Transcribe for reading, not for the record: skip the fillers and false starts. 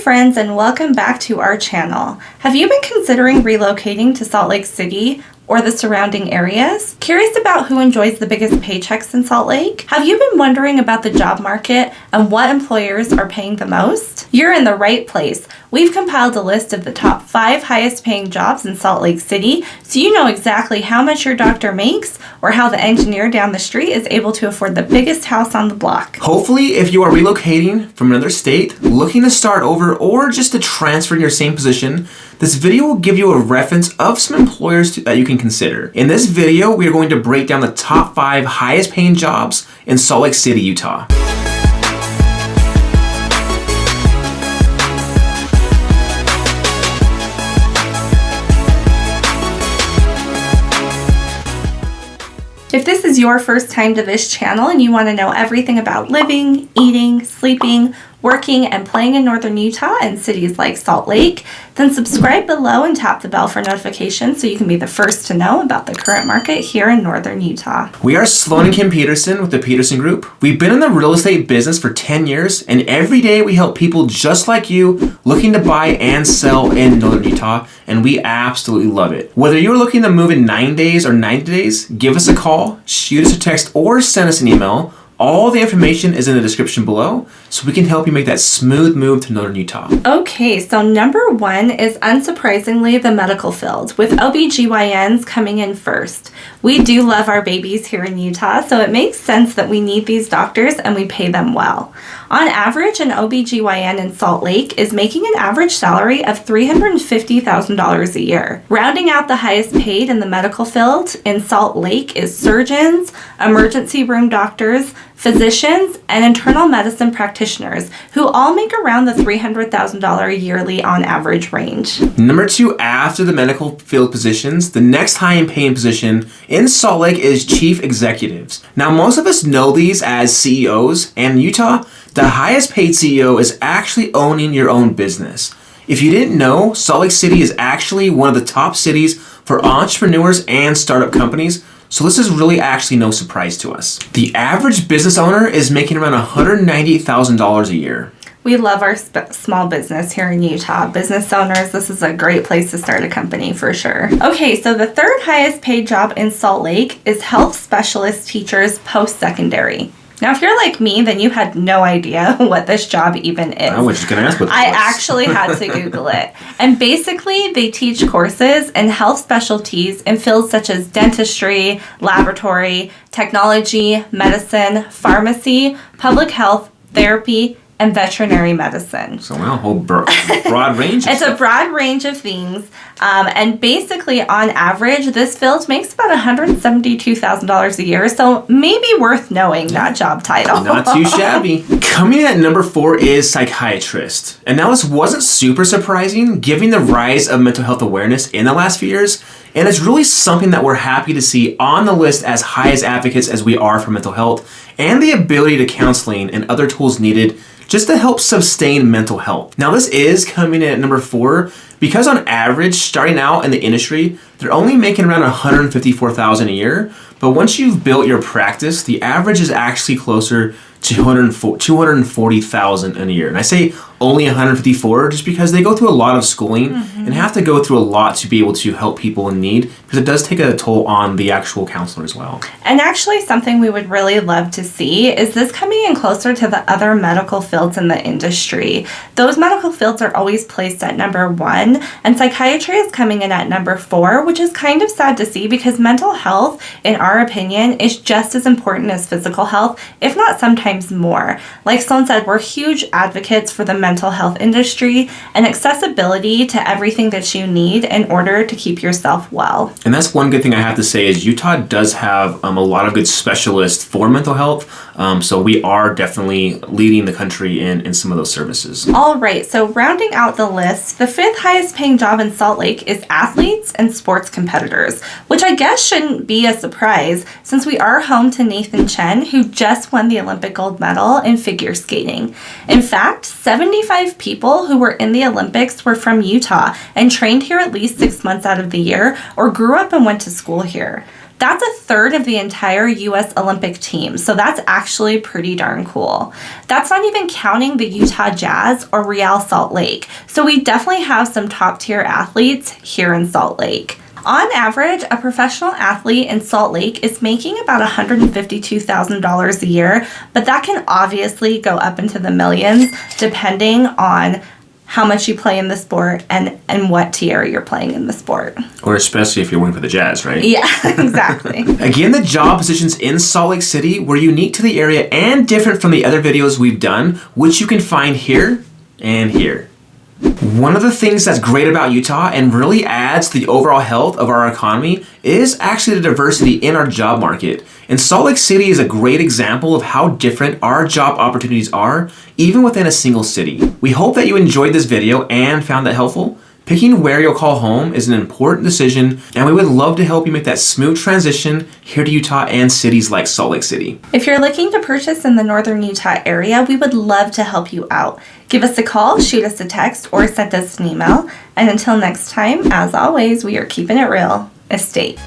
friends, and welcome back to our channel. Have you been considering relocating to Salt Lake City or the surrounding areas? Curious about who enjoys the biggest paychecks in Salt Lake? Have you been wondering about the job market and what employers are paying the most? You're in the right place. We've compiled a list of the top 5 highest paying jobs in Salt Lake City, so you know exactly how much your doctor makes or how the engineer down the street is able to afford the biggest house on the block. Hopefully, if you are relocating from another state, looking to start over, or just to transfer in your same position, this video will give you a reference of some employers that you can consider. In this video, we are going to break down the top 5 highest paying jobs in Salt Lake City, Utah. If this is your first time to this channel and you want to know everything about living, eating, sleeping, working, and playing in northern Utah and cities like Salt Lake, then subscribe below and tap the bell for notifications so you can be the first to know about the current market here in northern Utah. We are Sloan and Kim Peterson with the Peterson Group. We've been in the real estate business for 10 years, and every day we help people just like you looking to buy and sell in northern Utah, and we absolutely love it. Whether you're looking to move in 9 days or 90 days, give us a call, shoot us a text, or send us an email. All the information is in the description below, so we can help you make that smooth move to northern Utah. Okay, so number 1 is unsurprisingly the medical field, with OBGYNs coming in first. We do love our babies here in Utah, so it makes sense that we need these doctors and we pay them well. On average, an OBGYN in Salt Lake is making an average salary of $350,000 a year. Rounding out the highest paid in the medical field in Salt Lake is surgeons, emergency room doctors, physicians, and internal medicine practitioners, who all make around the $300,000 yearly on average range. Number 2, after the medical field positions, the next high paying position in Salt Lake is chief executives. Now, most of us know these as CEOs, and in Utah, the highest paid CEO is actually owning your own business. If you didn't know, Salt Lake City is actually one of the top cities for entrepreneurs and startup companies, so this is really actually no surprise to us. The average business owner is making around $198,000 a year. We love our small business here in Utah. Business owners, this is a great place to start a company for sure. Okay, so the third highest paid job in Salt Lake is health specialist teachers post-secondary. Now, if you're like me, then you had no idea what this job even is. I was just going to ask what this was. I actually had to Google it. And basically, they teach courses in health specialties in fields such as dentistry, laboratory, technology, medicine, pharmacy, public health, therapy, and veterinary medicine. So, wow, a whole broad range of It's stuff. a broad range of things. And basically, on average, this field makes about $172,000 a year. So maybe worth knowing that job title. Not too shabby. Coming in at number 4 is psychiatrist. And now this wasn't super surprising, given the rise of mental health awareness in the last few years. And it's really something that we're happy to see on the list as high as advocates as we are for mental health, and the ability to counseling and other tools needed just to help sustain mental health. Now, this is coming in at number 4 because on average, starting out in the industry, they're only making around $154,000 a year. But once you've built your practice, the average is actually closer to $240,000 in a year. And I say only 154 just because they go through a lot of schooling and have to go through a lot to be able to help people in need, because it does take a toll on the actual counselor as well. And actually, something we would really love to see is this coming in closer to the other medical fields in the industry. Those medical fields are always placed at number 1, and psychiatry is coming in at number 4, which is kind of sad to see because mental health, in our opinion, is just as important as physical health, if not sometimes more. Like Sloan said, we're huge advocates for the mental health industry and accessibility to everything that you need in order to keep yourself well. And that's one good thing I have to say is Utah does have a lot of good specialists for mental health. So we are definitely leading the country in some of those services. All right, so rounding out the list, the 5th highest paying job in Salt Lake is athletes and sports competitors, which I guess shouldn't be a surprise since we are home to Nathan Chen, who just won the Olympic gold medal in figure skating. In fact, 75 people who were in the Olympics were from Utah and trained here at least 6 months out of the year or grew up and went to school here. That's a third of the entire US Olympic team, so that's actually pretty darn cool. That's not even counting the Utah Jazz or Real Salt Lake, so we definitely have some top tier athletes here in Salt Lake. On average, a professional athlete in Salt Lake is making about $152,000 a year, but that can obviously go up into the millions depending on how much you play in the sport and what tier you're playing in the sport. Or especially if you're working for the Jazz, right? Yeah, exactly. Again, the job positions in Salt Lake City were unique to the area and different from the other videos we've done, which you can find here and here. One of the things that's great about Utah and really adds to the overall health of our economy is actually the diversity in our job market. And Salt Lake City is a great example of how different our job opportunities are, even within a single city. We hope that you enjoyed this video and found that helpful. Picking where you'll call home is an important decision, and we would love to help you make that smooth transition here to Utah and cities like Salt Lake City. If you're looking to purchase in the northern Utah area, we would love to help you out. Give us a call, shoot us a text, or send us an email. And until next time, as always, we are keeping it real. Estate.